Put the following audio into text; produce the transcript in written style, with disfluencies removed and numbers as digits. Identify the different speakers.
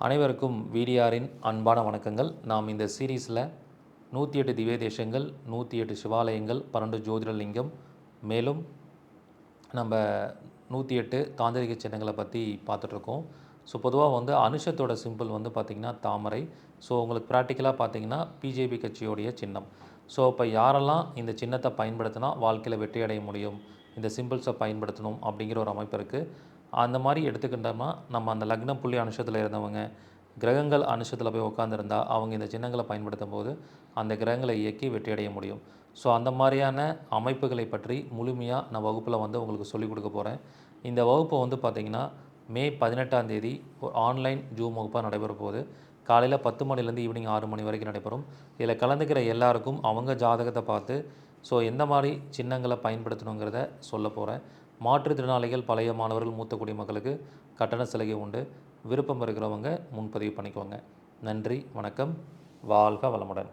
Speaker 1: அனைவருக்கும் விடிஆரின் அன்பான வணக்கங்கள். நாம் இந்த சீரீஸில் 108 திவ்ய தேசங்கள், 108 சிவாலயங்கள், 12 ஜோதிட லிங்கம், மேலும் நம்ம 108 தாந்திரிக சின்னங்களை பற்றி பார்த்துட்ருக்கோம். ஸோ பொதுவாக அனுஷத்தோட சிம்பிள் பார்த்திங்கன்னா தாமரை. ஸோ உங்களுக்கு ப்ராக்டிக்கலாக பார்த்திங்கன்னா பிஜேபி கட்சியோடைய சின்னம். ஸோ இப்போ யாரெல்லாம் இந்த சின்னத்தை பயன்படுத்தினா வாழ்க்கையில் வெற்றி அடைய முடியும், இந்த சிம்பிள்ஸை பயன்படுத்தணும் அப்படிங்கிற ஒரு அமைப்பு இருக்குது. அந்த மாதிரி எடுத்துக்கிட்டோம்னா நம்ம அந்த லக்னம் புள்ளி அனுஷத்தில் இருந்தவங்க கிரகங்கள் அனுஷத்தில் போய் உட்காந்துருந்தா அவங்க இந்த சின்னங்களை பயன்படுத்தும் போது அந்த கிரகங்களை இயக்கி வெற்றி அடைய முடியும். ஸோ அந்த மாதிரியான அமைப்புகளை பற்றி முழுமையாக நான் வகுப்பில் உங்களுக்கு சொல்லிக் கொடுக்க போகிறேன். இந்த வகுப்பு பார்த்திங்கன்னா மே 18ஆம் தேதி ஆன்லைன் ஜூம் வகுப்பாக நடைபெற போகுது. காலையில் 10 மணிலேருந்து ஈவினிங் 6 மணி வரைக்கும் நடைபெறும். இதில் கலந்துக்கிற எல்லாருக்கும் அவங்க ஜாதகத்தை பார்த்து ஸோ எந்த மாதிரி சின்னங்களை பயன்படுத்தணுங்கிறத சொல்ல போகிறேன். மாற்றுத்திறனாளிகள், பழைய மாணவர்கள், மூத்த குடிமக்களுக்கு கட்டண சலுகை உண்டு. விருப்பம் இருக்கிறவங்க முன்பதிவு பண்ணிக்கோங்க. நன்றி, வணக்கம், வாழ்க வளமுடன்.